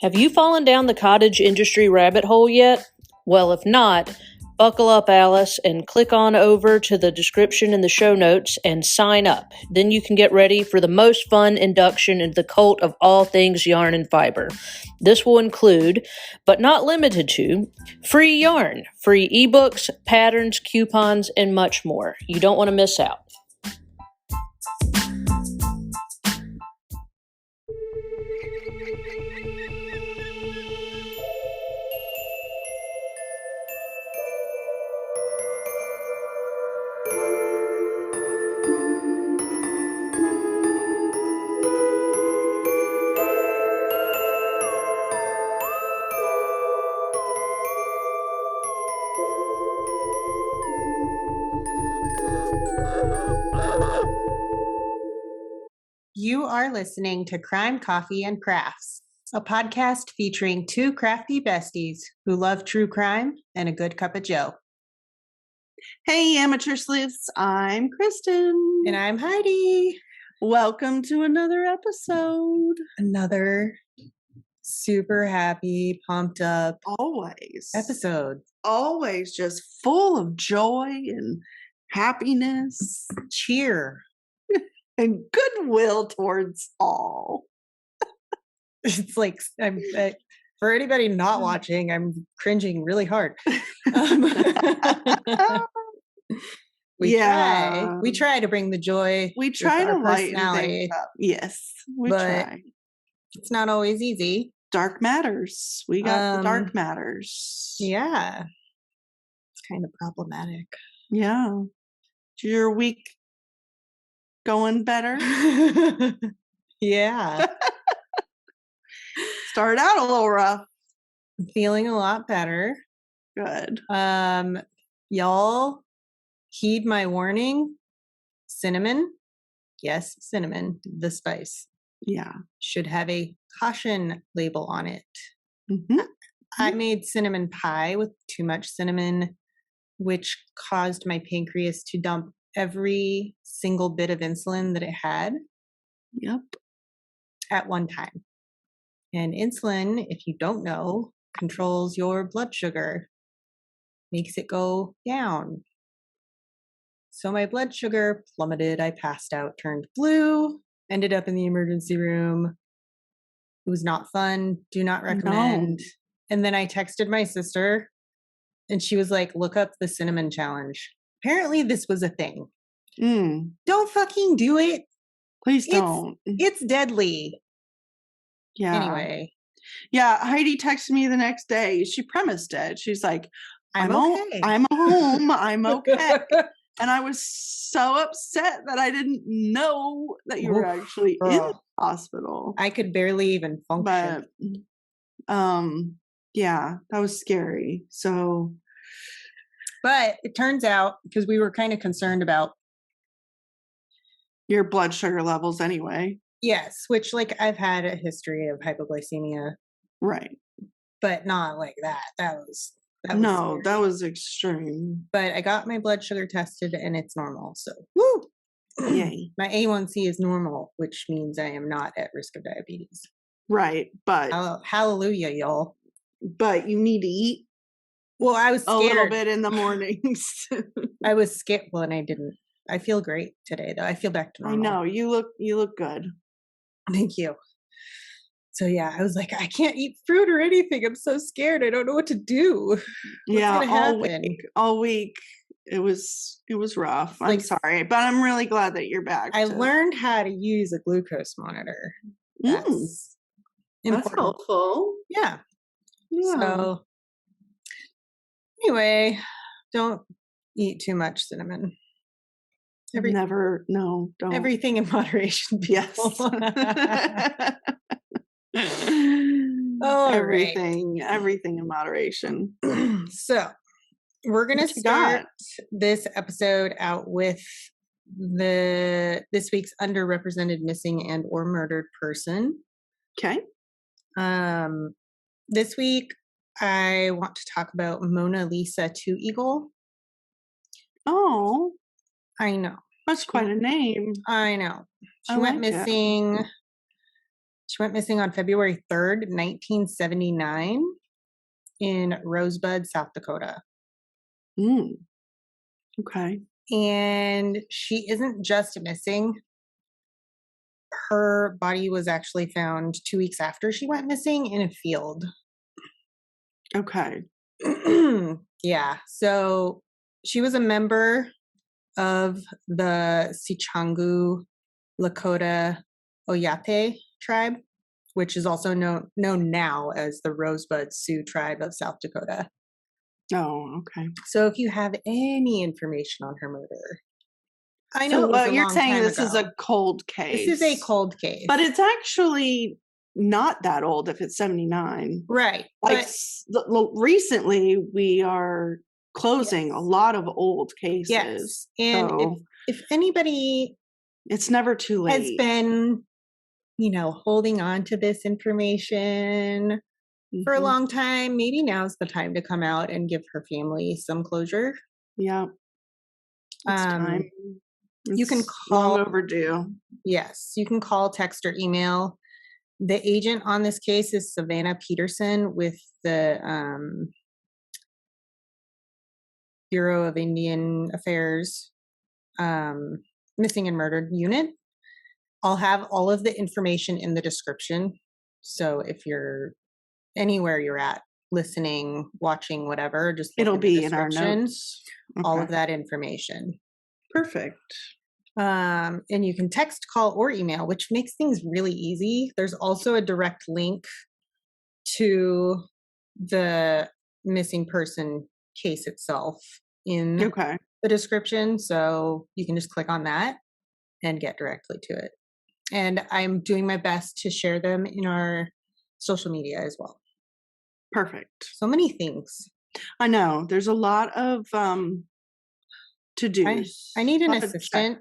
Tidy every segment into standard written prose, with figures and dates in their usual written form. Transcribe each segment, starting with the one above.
Have you fallen down the cottage industry rabbit hole yet? Well, if not, buckle up, Alice, and click on over to the description in the show notes and sign up. Then you can get ready for the most fun induction into the cult of all things yarn and fiber. This will include, but not limited to, free yarn, free ebooks, patterns, coupons, and much more. You don't want to miss out. You are listening to Crime, Coffee, and Crafts, a podcast featuring two crafty besties who love true crime and a good cup of joe. Hey, amateur sleuths, I'm Kristen. And I'm Heidi. Welcome to another episode. Another super happy, pumped up Always. episode. Always just full of joy and happiness. Cheer. And goodwill towards all. It's like, for anybody not watching, I'm cringing really hard. We try to bring the joy. We try to lighten personality, things up. Yes, we but try. It's not always easy. Dark matters. We got the dark matters. Yeah. It's kind of problematic. Yeah. Is your week going better? Yeah. Started out a little rough. I'm feeling a lot better. Good. Y'all heed my warning. Cinnamon. Yes, cinnamon, the spice. Yeah. Should have a caution label on it. Mm-hmm. I made cinnamon pie with too much cinnamon, which caused my pancreas to dump every single bit of insulin that it had. Yep. At one time. And insulin, if you don't know, controls your blood sugar, makes it go down. So my blood sugar plummeted. I passed out, turned blue, ended up in the emergency room. It was not fun. Do not recommend. No. And then I texted my sister and she was like, look up the cinnamon challenge. Apparently this was a thing. Don't fucking do it. Please don't. It's deadly. Yeah. Anyway. Yeah. Heidi texted me the next day. She premised it. She's like, I'm okay. I'm home. I'm okay. And I was so upset that I didn't know that you were actually in the hospital. I could barely even function. But, yeah, that was scary. So. But it turns out, because we were kind of concerned about your blood sugar levels anyway. Yes, which like I've had a history of hypoglycemia. Right. But not like that. That was no, that was extreme. But I got my blood sugar tested and it's normal. So woo! Yay. My A1C is normal, which means I am not at risk of diabetes. Right. But hallelujah, y'all. But you need to eat. Well, I was scared. A little bit in the mornings. I was scared. Well, and I didn't. I feel great today, though. I feel back to normal. I know. You look good. Thank you. So, yeah, I was like, I can't eat fruit or anything. I'm so scared. I don't know what to do. What's gonna happen? All week. It was rough. I'm sorry, but I'm really glad that you're back. I learned how to use a glucose monitor. That's helpful. Yeah. So, anyway, don't eat too much cinnamon. Don't. Everything in moderation. Yes. Everything in moderation. So, we're going to start this episode out with this week's underrepresented missing and or murdered person. Okay. This week I want to talk about Mona Lisa Two Eagle. Oh, I know. That's quite a name. I know. She went missing She went missing on February 3rd, 1979 in Rosebud, South Dakota. Okay. And she isn't just missing. Her body was actually found 2 weeks after she went missing in a field. Okay. Yeah. So she was a member of the Sichangu Lakota Oyate tribe, which is also known now as the Rosebud Sioux tribe of South Dakota. Oh, okay. So if you have any information on her murder, I So know what you're saying, this is a cold case. This is a cold case. But it's actually not that old if it's 79. Right. Like recently we are closing a lot of old cases. Yes. And so if anybody it's never too late. Has been, holding on to this information for a long time, maybe now's the time to come out and give her family some closure. Yeah. It's time. You can call. Long overdue. Yes. You can call, text, or email. The agent on this case is Savannah Peterson with the Bureau of Indian Affairs Missing and Murdered Unit. I'll have all of the information in the description. So if you're anywhere you're at, listening, watching, whatever, just look it'll in the be in our notes. All of that information. Perfect. And you can text, call, or email, which makes things really easy. There's also a direct link to the missing person case itself in the description. So you can just click on that and get directly to it. And I'm doing my best to share them in our social media as well. Perfect. So many things. I know. There's a lot of to-dos. I need an assistant.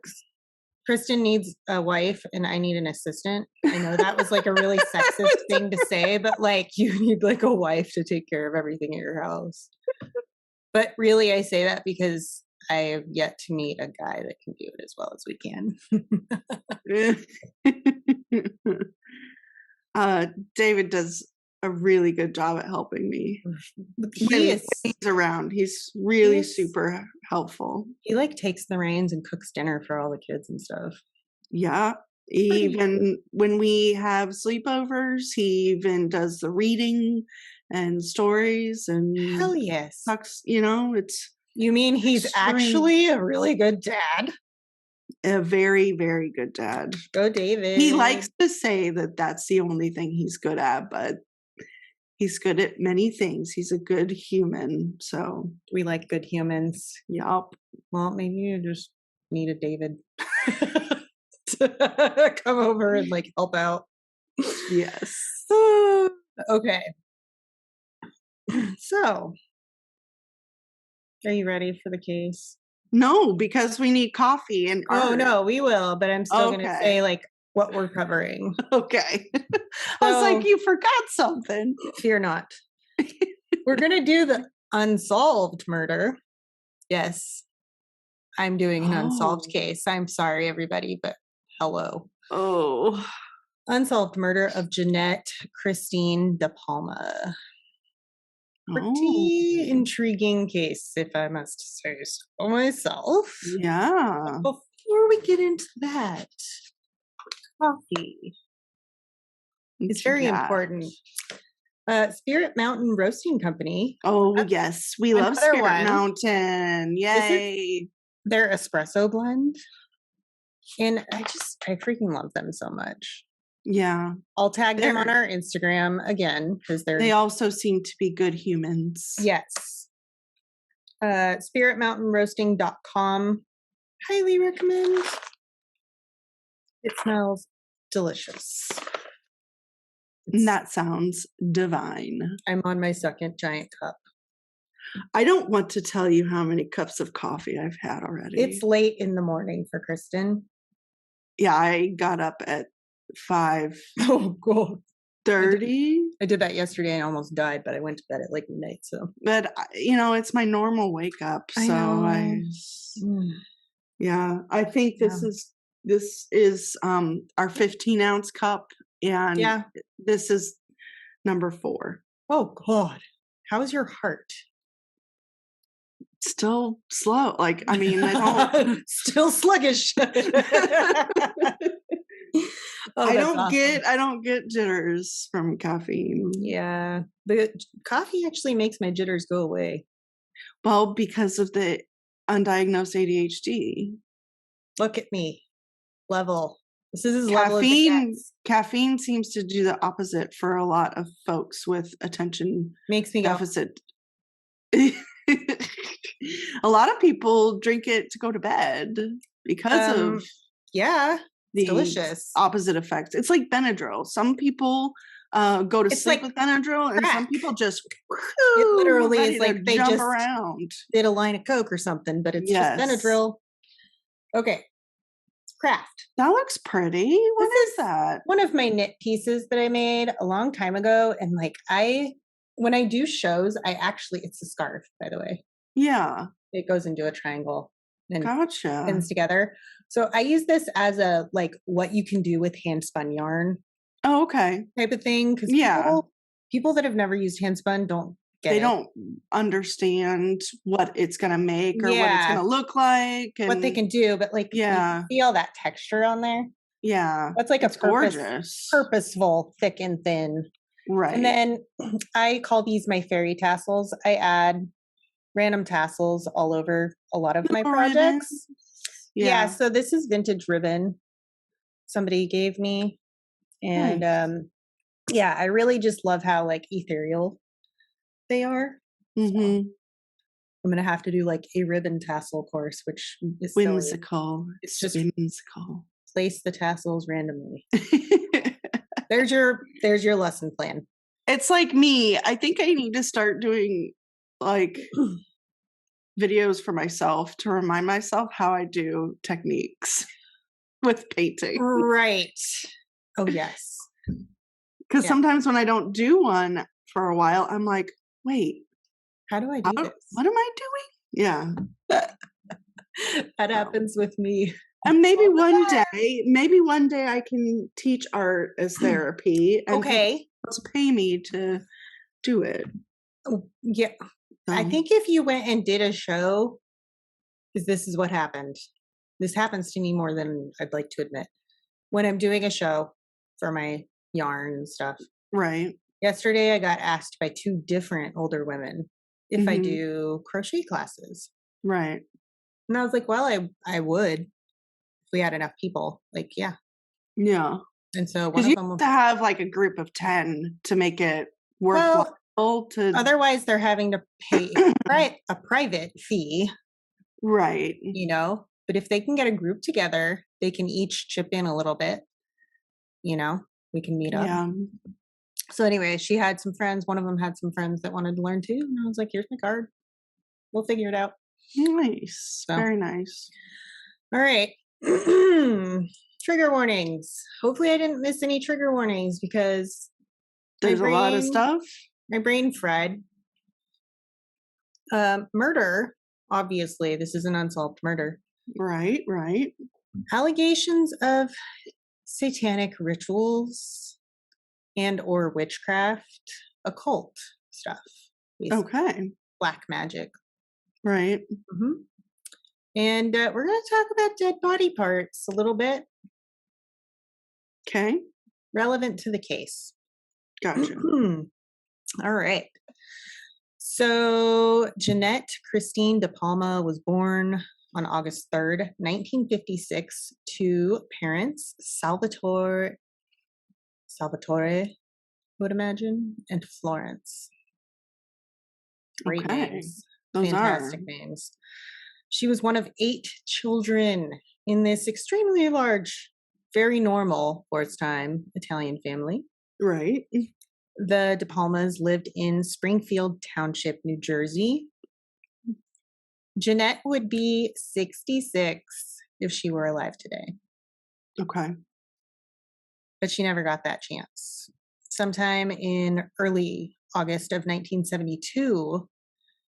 Kristen needs a wife and I need an assistant. I know that was like a really sexist thing to say, but like you need like a wife to take care of everything at your house. But really I say that because I have yet to meet a guy that can do it as well as we can. David does a really good job at helping me. He's around. He's really super helpful. He like takes the reins and cooks dinner for all the kids and stuff. Yeah. Even when we have sleepovers, he even does the reading and stories and hell yes. Talks, it's you mean he's actually a really good dad? A very, very good dad. Go David. He likes to say that that's the only thing he's good at, but he's good at many things. He's a good human. So we like good humans. Yup. Well, maybe you just need a David to come over and like help out. Yes. Okay. So, are you ready for the case? No, because we need coffee and art. Oh no, we will, but I'm still going to say like what we're covering. Okay. I was like, you forgot something. Fear not. We're going to do the unsolved murder. Yes. I'm doing an unsolved case. I'm sorry, everybody, but hello. Oh. Unsolved murder of Jeannette Christine DePalma. Pretty intriguing case, if I must say so myself. Yeah. But before we get into that, coffee. It's very important. Spirit Mountain Roasting Company. Oh, yes. We love Spirit Mountain. Yay. Their espresso blend. And I freaking love them so much. Yeah. I'll tag them on our Instagram again because they also seem to be good humans. Yes. spiritmountainroasting.com. Highly recommend. It smells delicious. That sounds divine. I'm on my second giant cup. I don't want to tell you how many cups of coffee I've had already. It's late in the morning for Kristen. Yeah, I got up at 5:30. I did that yesterday and almost died, but I went to bed at like midnight. So, but it's my normal wake up. So I think this is our 15-ounce cup And Yeah. this is number 4. Oh God. How is your heart? Still slow. Like, I mean, I don't still sluggish. Oh, I that's don't awesome. I don't get jitters from caffeine. Yeah. The coffee actually makes my jitters go away. Well, because of the undiagnosed ADHD. Look at me. Level. This is as level as it gets. Caffeine seems to do the opposite for a lot of folks with attention Makes me deficit. A lot of people drink it to go to bed because of yeah, the delicious opposite effects. It's like Benadryl. Some people go to sleep with Benadryl, and some people just it literally is like they jump just around. Did a line of Coke or something, but it's just Benadryl. Okay, it's craft. That looks pretty. What is that? One of my knit pieces that I made a long time ago, and like when I do shows, it's a scarf, by the way. Yeah. It goes into a triangle and gotcha. pins together. So I use this as a like what you can do with hand spun yarn. Oh, okay. Type of thing. Because people that have never used hand spun don't don't understand what it's gonna make or what it's gonna look like and what they can do, but like you feel that texture on there. Yeah. That's like gorgeous. Purposeful, thick and thin. Right. And then I call these my fairy tassels. I add random tassels all over a lot of my projects. Yeah. So this is vintage ribbon somebody gave me. And I really just love how like ethereal they are. Mm-hmm. So I'm gonna have to do like a ribbon tassel course, which is whimsical. Silly. It's just whimsical. Place the tassels randomly. There's your lesson plan. It's like me. I think I need to start doing like videos for myself to remind myself how I do techniques with painting. Right. Oh yes. Because sometimes when I don't do one for a while, I'm like, wait, how do I do this? What am I doing? Yeah. That happens with me. And maybe one day I can teach art as therapy and to pay me to do it. Yeah. I think if you went and did a show, because this is what happened. This happens to me more than I'd like to admit. When I'm doing a show for my yarn and stuff. Right. Yesterday I got asked by 2 different older women if I do crochet classes. Right. And I was like, well, I would if we had enough people. Like, yeah. Yeah. And so one of them have to have like a group of 10 to make it worthwhile. Otherwise they're having to pay a private fee. Right. You know, but if they can get a group together, they can each chip in a little bit. You know, we can meet up. Yeah. So anyway, she had some friends. One of them had some friends that wanted to learn too. And I was like, here's my card. We'll figure it out. Nice. So. Very nice. All right. Trigger warnings. Hopefully I didn't miss any trigger warnings because there's a lot of stuff. My brain fried. Murder. Obviously, this is an unsolved murder. Right, right. Allegations of satanic rituals and or witchcraft, occult stuff. Basically. Okay. Black magic. Right. Mm-hmm. And we're going to talk about dead body parts a little bit. Okay. Relevant to the case. Gotcha. All right. So Jeannette Christine DePalma was born on August 3rd, 1956 to parents Salvatore, I would imagine, and Florence. Great names. Those fantastic names. She was one of 8 children in this extremely large, very normal for its time Italian family. Right. The DePalmas lived in Springfield Township, New Jersey. Jeannette would be 66 if she were alive today. Okay. But she never got that chance. Sometime in early August of 1972,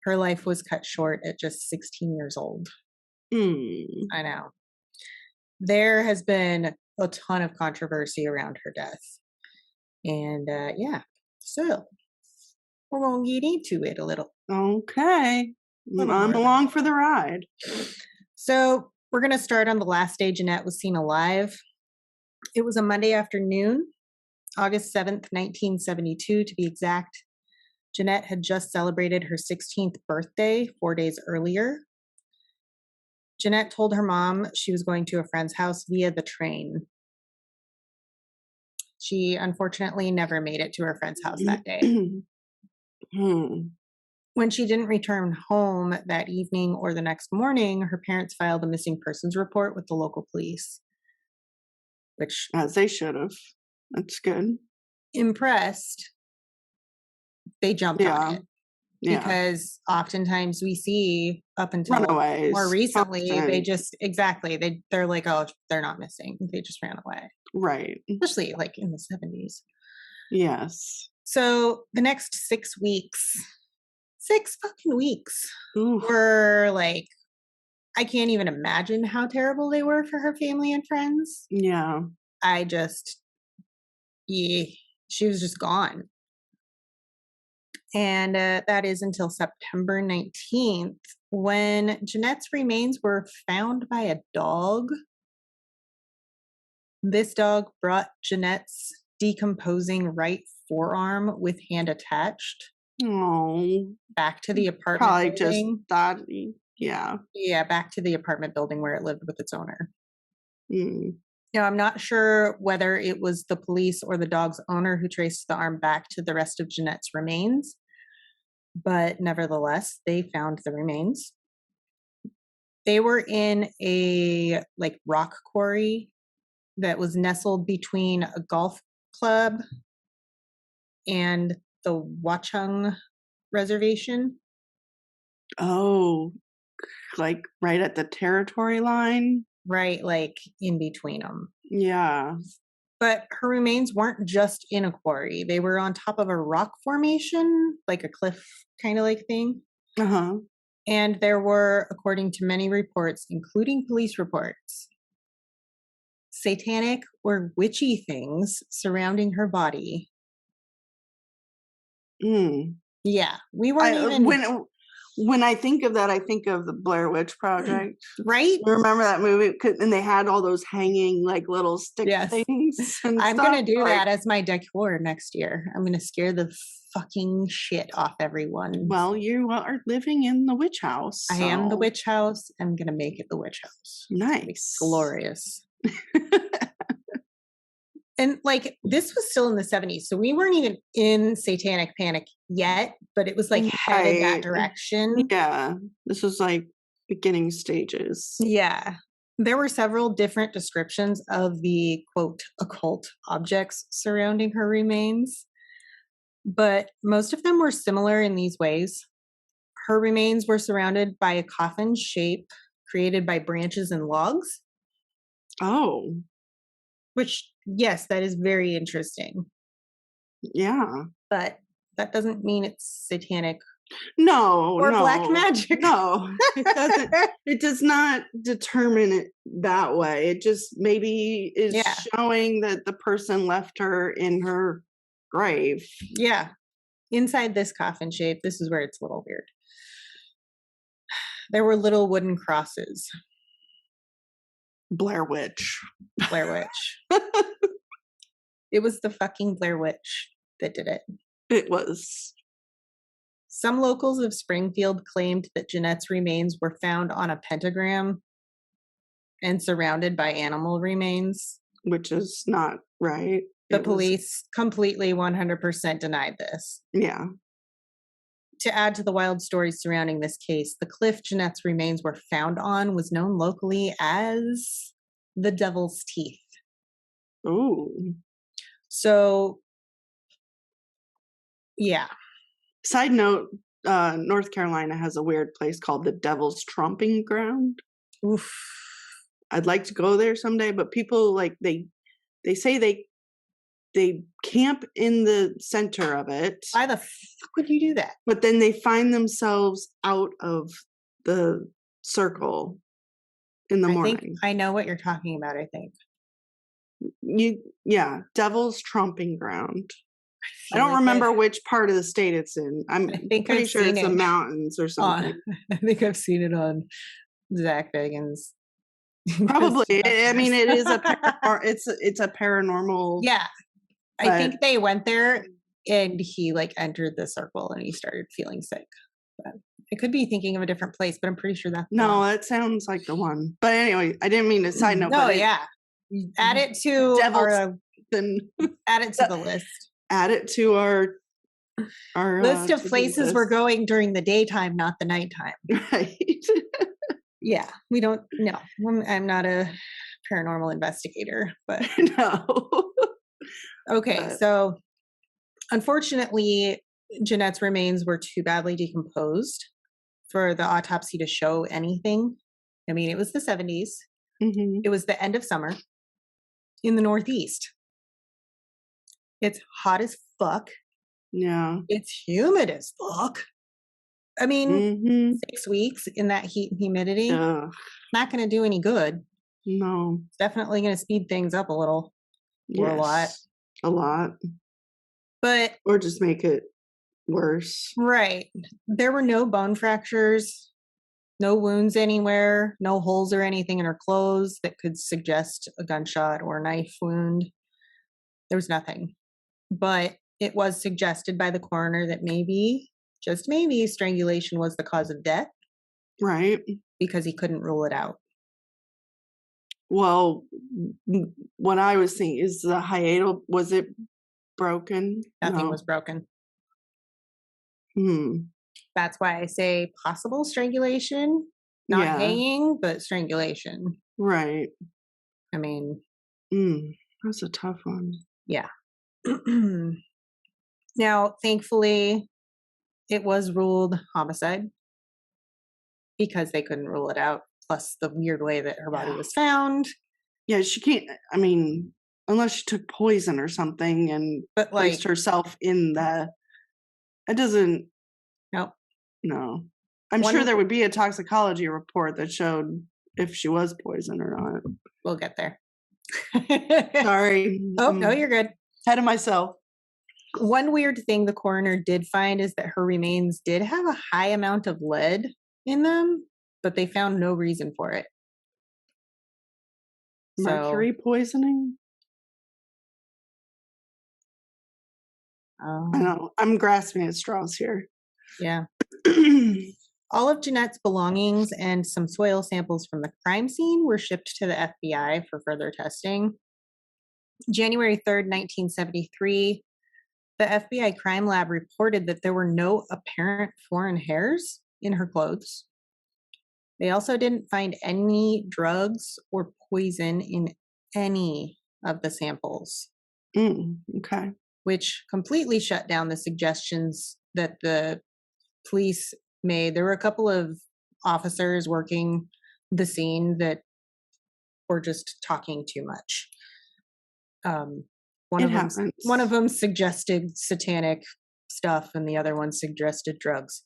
her life was cut short at just 16 years old. I know. There has been a ton of controversy around her death. And yeah, so we're going to get into it a little. Okay. I'm along for the ride. So we're going to start on the last day Jeannette was seen alive. It was a Monday afternoon, August 7th, 1972 to be exact. Jeannette had just celebrated her 16th birthday 4 days earlier. Jeannette told her mom she was going to a friend's house via the train. She unfortunately never made it to her friend's house that day. When she didn't return home that evening or the next morning, her parents filed a missing persons report with the local police. Which, as they should have. That's good. Impressed, they jumped on it. Yeah. Because oftentimes we see up until runaways. More recently, they just, they're like, oh, they're not missing. They just ran away. Right. Especially like in the 70s. Yes. So the next 6 fucking weeks were like, I can't even imagine how terrible they were for her family and friends. Yeah. She was just gone. And that is until September 19th, when Jeannette's remains were found by a dog. This dog brought Jeannette's decomposing right forearm with hand attached. Oh, back to the apartment probably building. Just thought, yeah, back to the apartment building where it lived with its owner. Now, I'm not sure whether it was the police or the dog's owner who traced the arm back to the rest of Jeannette's remains, but nevertheless, they found the remains. They were in a rock quarry that was nestled between a golf club and the Watchung Reservation. Oh, like right at the territory line? Right, like in between them. Yeah. But her remains weren't just in a quarry. They were on top of a rock formation, like a cliff kind of like thing. Uh-huh. And there were, according to many reports, including police reports, satanic or witchy things surrounding her body. Yeah, we weren't When I think of that, I think of the Blair Witch Project. Right? Remember that movie? And they had all those hanging little stick things. I'm going to do that as my decor next year. I'm going to scare the fucking shit off everyone. Well, you are living in the witch house. So. I am the witch house. I'm going to make it the witch house. Nice. Glorious. And this was still in the 70s. So we weren't even in satanic panic yet, but it was headed that direction. Yeah. This was beginning stages. Yeah. There were several different descriptions of the quote occult objects surrounding her remains, but most of them were similar in these ways. Her remains were surrounded by a coffin shape created by branches and logs. Oh. Which, yes, that is very interesting. Yeah. But that doesn't mean it's satanic. No. Or black magic. No. It doesn't. It does not determine it that way. It just maybe is showing that the person left her in her grave. Yeah. Inside this coffin shape, this is where it's a little weird. There were little wooden crosses. Blair Witch. It was the fucking Blair Witch that did it. It was. Some locals of Springfield claimed that Jeannette's remains were found on a pentagram and surrounded by animal remains. Which is not right. The police completely 100% denied this. Yeah. To add to the wild stories surrounding this case, the cliff Jeannette's remains were found on was known locally as the Devil's Teeth. Ooh. So, yeah. Side note, North Carolina has a weird place called the Devil's Tromping Ground. Oof. I'd like to go there someday, but people they say they camp in the center of it. Why the fuck would you do that? But then they find themselves out of the circle in the morning. I know what you're talking about, I think. Devil's Trumping Ground. I don't remember which part of the state it's in. I'm pretty sure it's the mountains or something. I think I've seen it on Zach Bagans. Probably. I mean, it is it's a paranormal. Yeah. I think they went there and he like entered the circle and he started feeling sick. But I could be thinking of a different place, but I'm pretty sure that's no, that sounds like the one. But anyway, I didn't mean to side note. No, add it to add it to the list. Add it to our list of places we're going during the daytime, not the nighttime. Right. Yeah, we don't. No, I'm not a paranormal investigator, but no. Okay, so unfortunately, Jeannette's remains were too badly decomposed for the autopsy to show anything. I mean, it was the 70s. Mm-hmm. It was the end of summer in the Northeast. It's hot as fuck. Yeah. It's humid as fuck. I mean, 6 weeks in that heat and humidity, not going to do any good. No. It's definitely going to speed things up a little. Or a lot. A lot. But or just make it worse. Right. There were no bone fractures, no wounds anywhere, no holes or anything in her clothes that could suggest a gunshot or a knife wound. There was nothing. But it was suggested by the coroner that maybe, just maybe, strangulation was the cause of death. Right. Because he couldn't rule it out. Well, what I was thinking is the hiatal, was it broken? Nothing was broken. Hmm. That's why I say possible strangulation, not hanging, but strangulation. Right. I mean. That's a tough one. Yeah. Now, thankfully, it was ruled homicide because they couldn't rule it out. Plus the weird way that her body was found. Yeah, she can't, I mean, unless she took poison or something and placed herself in it doesn't. Nope. No. I'm sure there would be a toxicology report that showed if she was poisoned or not. We'll get there. Sorry. Oh, no, you're good. Ahead of myself. One weird thing the coroner did find is that her remains did have a high amount of lead in them, but they found no reason for it. Mercury poisoning? I know. I'm grasping at straws here. Yeah. All of Jeannette's belongings and some soil samples from the crime scene were shipped to the FBI for further testing. January 3rd, 1973, the FBI crime lab reported that there were no apparent foreign hairs in her clothes. They also didn't find any drugs or poison in any of the samples. Okay. Which completely shut down the suggestions that the police made. There were a couple of officers working the scene that were just talking too much. One of them suggested satanic stuff and the other one suggested drugs.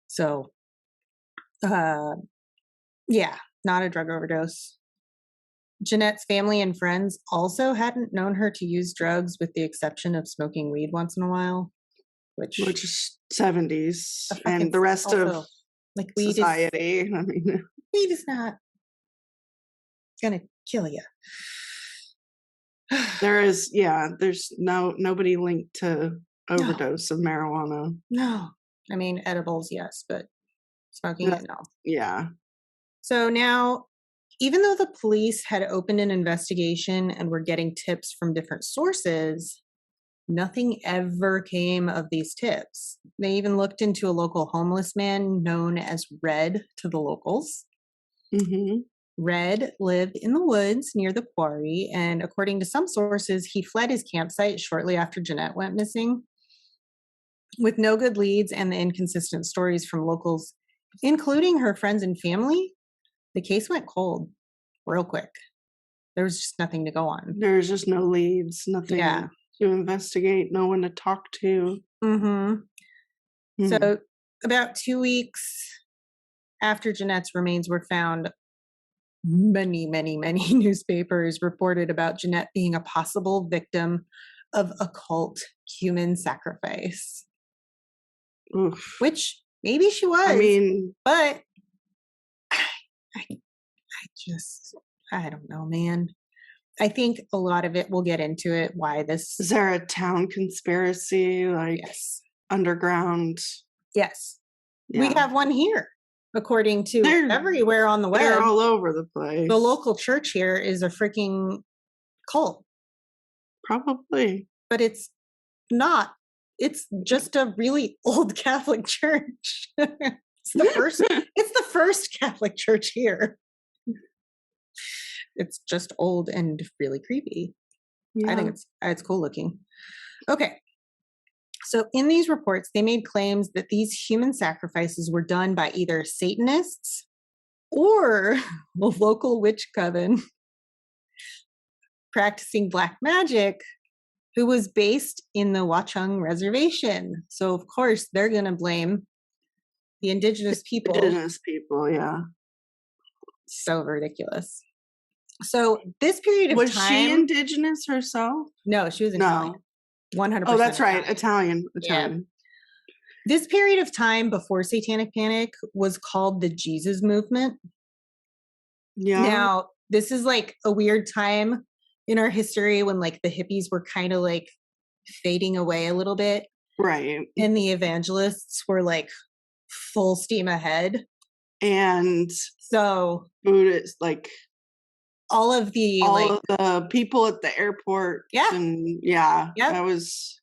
So, yeah, not a drug overdose. Jeannette's family and friends also hadn't known her to use drugs with the exception of smoking weed once in a while. Which is 70s. And the rest of like society. I mean, weed is not gonna kill you. There's nobody linked to overdose of marijuana. No. I mean, edibles, yes, but smoking it, no. Yeah. So now, even though the police had opened an investigation and were getting tips from different sources, nothing ever came of these tips. They even looked into a local homeless man known as Red to the locals. Mm-hmm. Red lived in the woods near the quarry, and according to some sources, he fled his campsite shortly after Jeannette went missing. With no good leads and the inconsistent stories from locals, including her friends and family, the case went cold real quick. There was just nothing to go on. There's just no leads, nothing to investigate, no one to talk to. So about 2 weeks after Jeannette's remains were found, many, many, many newspapers reported about Jeannette being a possible victim of occult human sacrifice. Oof. Which maybe she was. I mean, but I don't know, man. I think a lot of it, we'll get into it, why this. Is there a town conspiracy, like yes. underground? Yes. Yeah. We have one here, according to everywhere on the web. They're all over the place. The local church here is a freaking cult. Probably. But it's not. It's just a really old Catholic church. It's the first Catholic church here. It's just old and really creepy. Yeah. I think it's cool looking. Okay. So in these reports, they made claims that these human sacrifices were done by either Satanists or a local witch coven practicing black magic who was based in the Watchung Reservation. So of course they're going to blame the indigenous people. Indigenous people, yeah. So ridiculous. So this period of time. Was she indigenous herself? No, she was Italian. 100%. Oh, that's right. Italian. Yeah. This period of time before Satanic Panic was called the Jesus Movement. Yeah. Now, this is like a weird time in our history when like the hippies were kind of like fading away a little bit. Right. And the evangelists were like full steam ahead. And so Buddhists, like all of the people at the airport. Yeah. And that was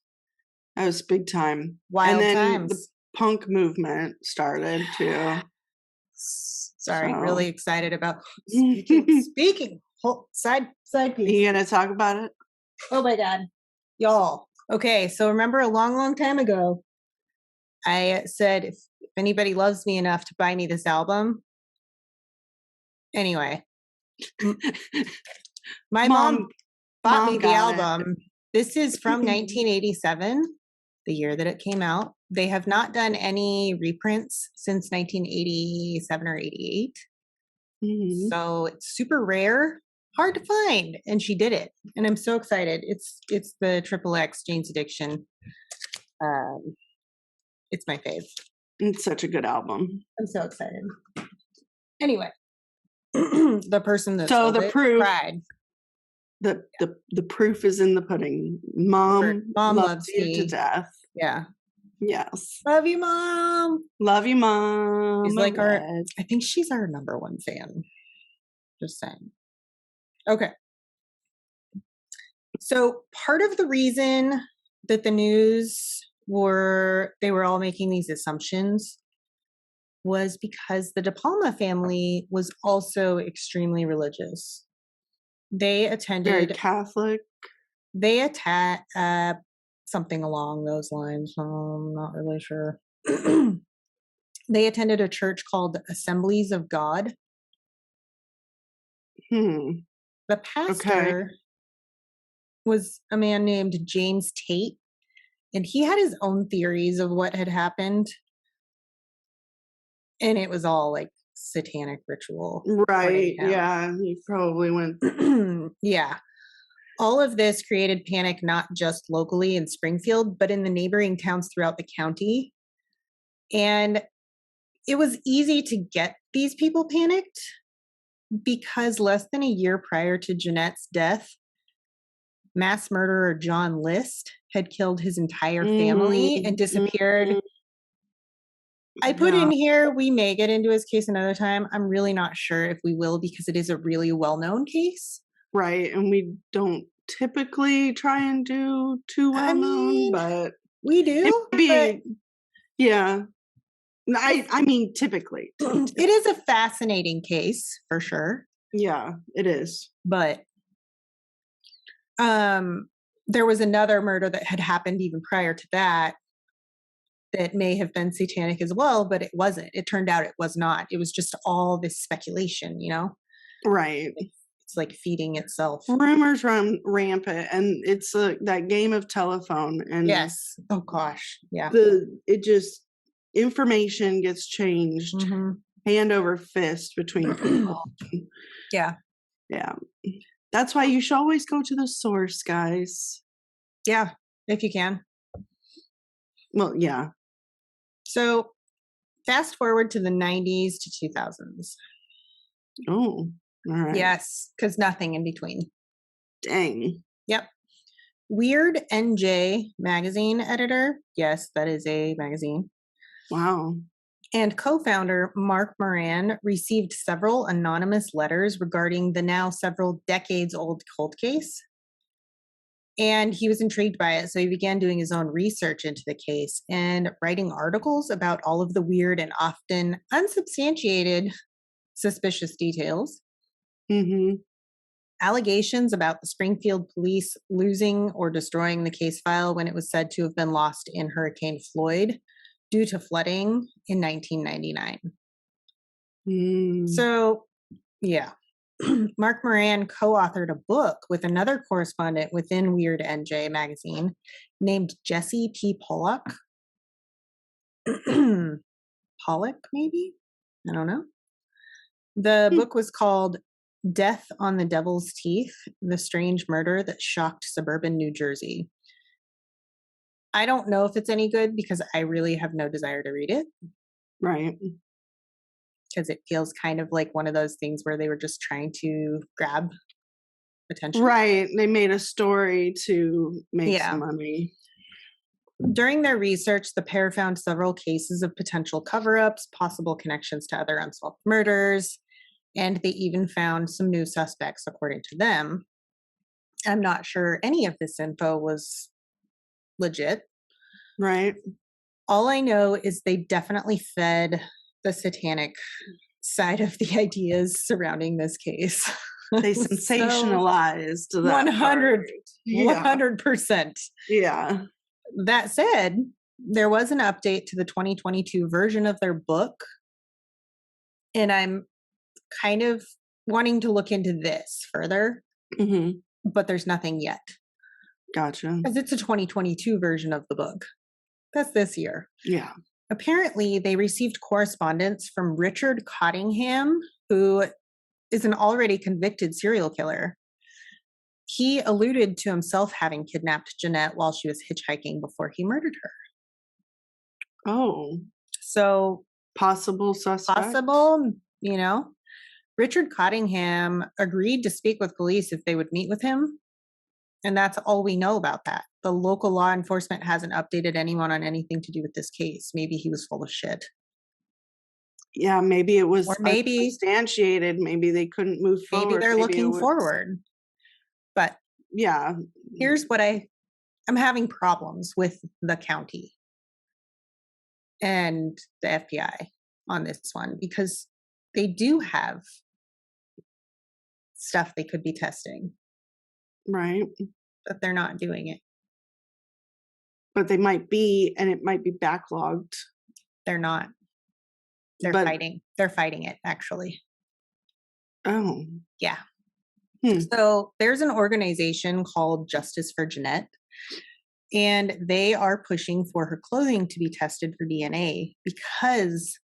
big time. Wild and then times. The punk movement started too. Really excited about speaking. Side piece. You gonna talk about it? Oh my God. Y'all. Okay, so remember a long, long time ago, I said if anybody loves me enough to buy me this album. Anyway. My mom bought me the album. This is from 1987, the year that it came out. They have not done any reprints since 1987 or 88. Mm-hmm. So it's super rare, hard to find, and she did it, and I'm so excited. It's the XXX Jane's Addiction. It's my fave. It's such a good album. I'm so excited. Anyway. The person that proof cried. The proof is in the pudding. Mom loves you to death. Yeah. Yes. Love you, Mom. Love you, Mom. She's like I think she's our number one fan. Just saying. Okay. So part of the reason that the news they were all making these assumptions was because the DePalma family was also extremely religious. They attended very Catholic. They attend something along those lines. I'm not really sure. They attended a church called Assemblies of God. The pastor was a man named James Tate, and he had his own theories of what had happened. And it was all like satanic ritual. Right. Yeah. He probably went. Yeah. All of this created panic, not just locally in Springfield, but in the neighboring towns throughout the county. And it was easy to get these people panicked because less than a year prior to Jeannette's death, mass murderer John List had killed his entire family and disappeared. I put in here, we may get into his case another time. I'm really not sure if we will because it is a really well-known case. Right. And we don't typically try and do too well-known, but... We do. Yeah. I mean, typically. It is a fascinating case, for sure. Yeah, it is. But there was another murder that had happened even prior to that may have been satanic as well, but it wasn't. It turned out it was not. It was just all this speculation, you know? Right. It's like feeding itself. Rumors run rampant, and it's that game of telephone. And yes. Oh gosh. Yeah. Information gets changed hand over fist between people. Yeah. Yeah. That's why you should always go to the source, guys. Yeah, if you can. Well, yeah. So fast forward to the 90s to 2000s. Oh, all right. Yes, because nothing in between. Dang. Yep. Weird NJ magazine editor. Yes, that is a magazine. Wow. And co-founder Mark Moran received several anonymous letters regarding the now several decades old cold case. And he was intrigued by it, so he began doing his own research into the case and writing articles about all of the weird and often unsubstantiated suspicious details. Mm-hmm. Allegations about the Springfield police losing or destroying the case file when it was said to have been lost in Hurricane Floyd due to flooding in 1999. So, yeah. Mark Moran co-authored a book with another correspondent within Weird NJ magazine named Jesse P. Pollock. Pollock, maybe? I don't know. The book was called Death on the Devil's Teeth, The Strange Murder That Shocked Suburban New Jersey. I don't know if it's any good because I really have no desire to read it. Right. Because it feels kind of like one of those things where they were just trying to grab attention. Right. They made a story to make some money. During their research, the pair found several cases of potential cover-ups, possible connections to other unsolved murders, and they even found some new suspects, according to them. I'm not sure any of this info was legit. Right. All I know is they definitely fed the satanic side of the ideas surrounding this case. They sensationalized so, 100%. Yeah. That said, there was an update to the 2022 version of their book, and I'm kind of wanting to look into this further, but there's nothing yet. Gotcha. Because it's a 2022 version of the book. That's this year. Yeah. Apparently, they received correspondence from Richard Cottingham, who is an already convicted serial killer. He alluded to himself having kidnapped Jeannette while she was hitchhiking before he murdered her. Oh. So, possible suspect? Possible, you know. Richard Cottingham agreed to speak with police if they would meet with him. And that's all we know about that. The local law enforcement hasn't updated anyone on anything to do with this case. Maybe he was full of shit. Yeah, maybe it was or maybe substantiated. Maybe they couldn't move forward. Maybe they're looking forward. But yeah, here's what I'm having problems with the county and the FBI on this one, because they do have stuff they could be testing. Right. But they're not doing it. But they might be, and it might be backlogged. They're not. They're fighting. They're fighting it, actually. Oh. Yeah. So there's an organization called Justice for Jeannette, and they are pushing for her clothing to be tested for DNA because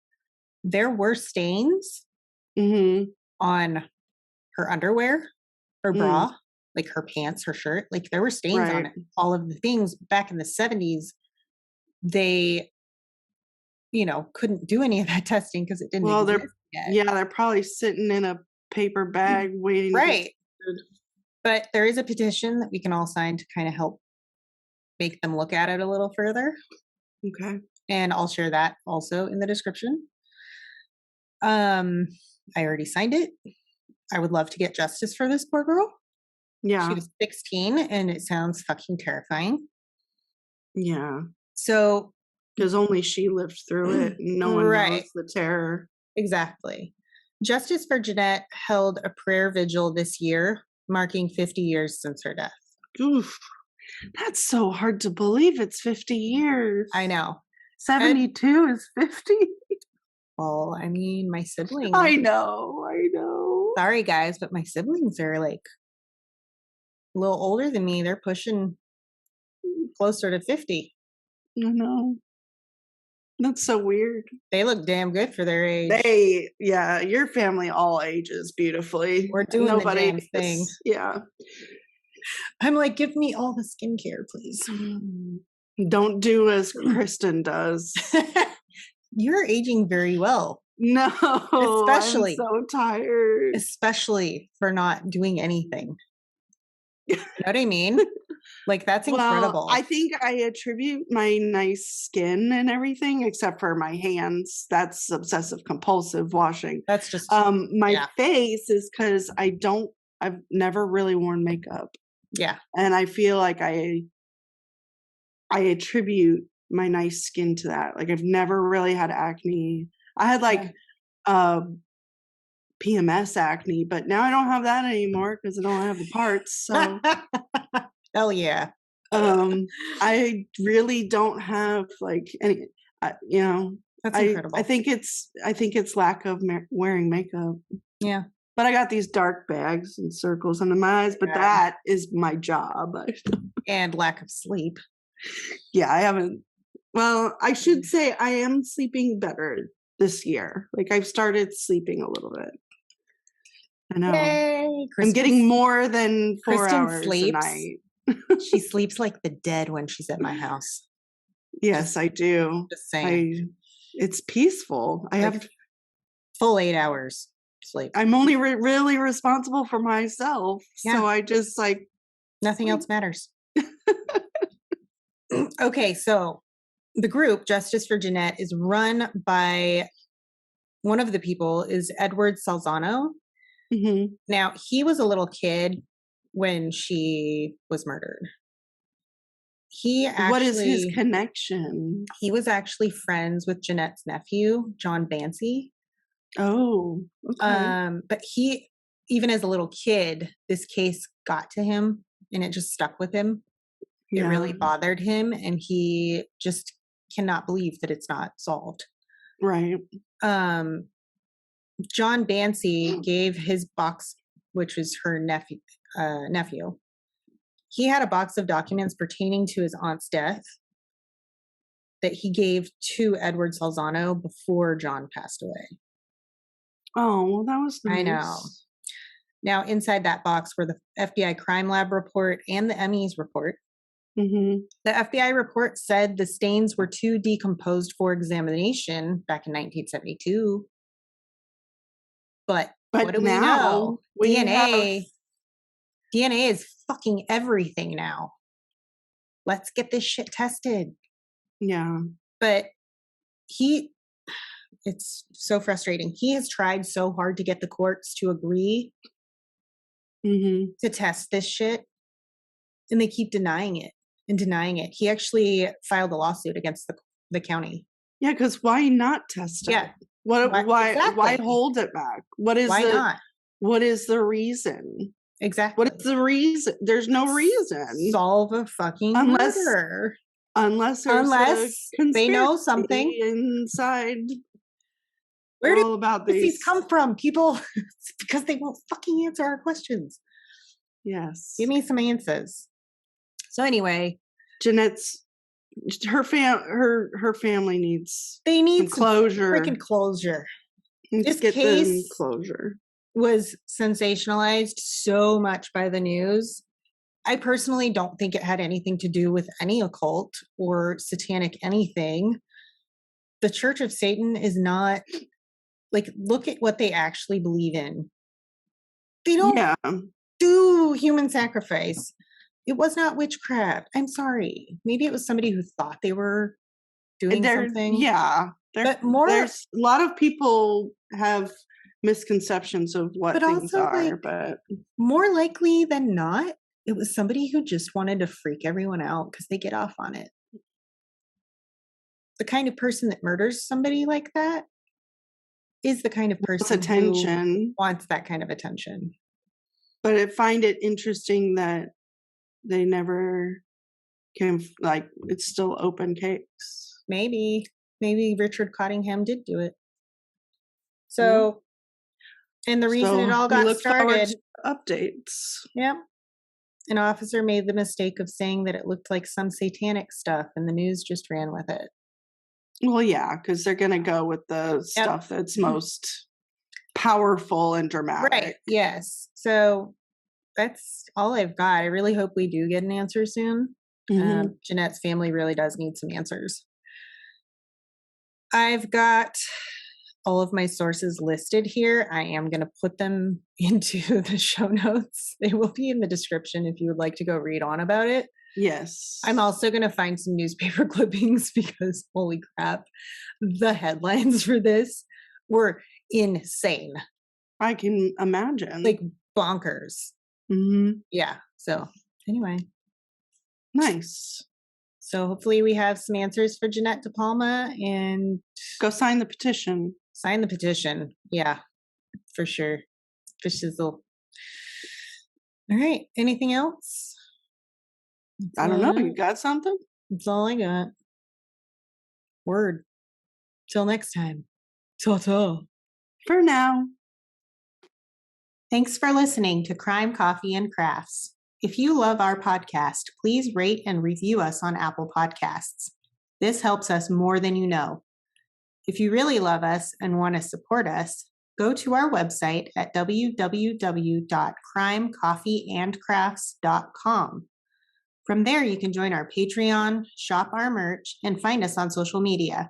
there were stains on her underwear, her bra, like her pants, her shirt. Like there were stains on it. All of the things back in the 70s, they, couldn't do any of that testing because it didn't exist yet. Yeah, they're probably sitting in a paper bag waiting. Right. But there is a petition that we can all sign to kind of help make them look at it a little further. Okay. And I'll share that also in the description. I already signed it. I would love to get justice for this poor girl. Yeah. She was 16 and it sounds fucking terrifying. Yeah. So. Because only she lived through it. No one knows the terror. Exactly. Justice for Jeannette held a prayer vigil this year, marking 50 years since her death. Oof. That's so hard to believe. It's 50 years. I know. 72 is 50. Well, I mean, my siblings. I know. Sorry, guys, but my siblings are like a little older than me. They're pushing closer to 50. I know. That's so weird. They look damn good for their age. Your family all ages beautifully. We're doing the damn thing. Yeah. I'm like, give me all the skincare, please. Don't do as Kristen does. You're aging very well. No, Especially. I'm so tired. Especially for not doing anything. You know what I mean? Like, that's incredible. Well, I think I attribute my nice skin and everything, except for my hands. That's obsessive compulsive washing. That's just my face is because I've never really worn makeup. Yeah. And I feel like I attribute my nice skin to that. Like, I've never really had acne. I had PMS acne, but now I don't have that anymore because I don't have the parts. So hell yeah. I really don't have like any, that's incredible. I think it's lack of wearing makeup. Yeah. But I got these dark bags and circles under my eyes, but that is my job. And lack of sleep. Yeah, I haven't. Well, I should say I am sleeping better this year. Like, I've started sleeping a little bit. I know. Yay, I'm getting more than 4 Kristen hours sleeps. a night. She sleeps like the dead when she's at my house. Yes, I do. Just saying. It's peaceful. I have full 8 hours sleep. I'm only really responsible for myself. Yeah. So I just nothing else matters. Okay, so the group Justice for Jeannette is run by one of the people is Edward Salzano. Mm-hmm. Now, he was a little kid when she was murdered. What is his connection? He was actually friends with Jeanette's nephew, John Bancy. Oh, okay. But he, even as a little kid, this case got to him and it just stuck with him. It really bothered him, and he just cannot believe that it's not solved. Right. John Bancy gave his box, which was her nephew. He had a box of documents pertaining to his aunt's death that he gave to Edward Salzano before John passed away. Oh, well, that was nice. I know. Now, inside that box were the FBI crime lab report and the ME's report. Mm-hmm. The FBI report said the stains were too decomposed for examination back in 1972. But what do we know? DNA is fucking everything now. Let's get this shit tested. Yeah. But it's so frustrating. He has tried so hard to get the courts to agree to test this shit, and they keep denying it. He actually filed a lawsuit against the county. Yeah, because why not test it? Yeah. Why hold it back? Why not? What is the reason? Exactly. What is the reason? There's no reason. Solve a fucking murder. Unless they know something inside. Where do these come from, people? It's because they won't fucking answer our questions. Yes. Give me some answers. So anyway, Jeanette's her family needs some closure. Freaking closure. This case closure was sensationalized so much by the news. I personally don't think it had anything to do with any occult or satanic anything. The Church of Satan is not look at what they actually believe in. They don't do human sacrifice. It was not witchcraft. I'm sorry. Maybe it was somebody who thought they were doing something. Yeah. There's a lot of people have misconceptions of what things are, but more likely than not, it was somebody who just wanted to freak everyone out because they get off on it. The kind of person that murders somebody like that is the kind of person who wants that kind of attention. But I find it interesting that they never came, it's still open case. Maybe Richard Cottingham did do it. So, and the reason it all got started. Updates. Yeah. An officer made the mistake of saying that it looked like some satanic stuff, and the news just ran with it. Well, yeah, because they're going to go with the stuff that's most powerful and dramatic. Right. Yes. So that's all I've got. I really hope we do get an answer soon. Jeanette's family really does need some answers. I've got all of my sources listed here. I am going to put them into the show notes. They will be in the description if you would like to go read on about it. Yes. I'm also going to find some newspaper clippings because holy crap, the headlines for this were insane. I can imagine. Like bonkers. Yeah. So anyway. Nice. So hopefully we have some answers for Jeannette DePalma and go sign the petition. Sign the petition. Yeah, for sure. For shizzle. All right. Anything else? I don't know. You got something? That's all I got. Word. Till next time. Ta-ta. For now. Thanks for listening to Crime, Coffee, and Crafts. If you love our podcast, please rate and review us on Apple Podcasts. This helps us more than you know. If you really love us and want to support us, go to our website at www.crimecoffeeandcrafts.com. From there, you can join our Patreon, shop our merch, and find us on social media.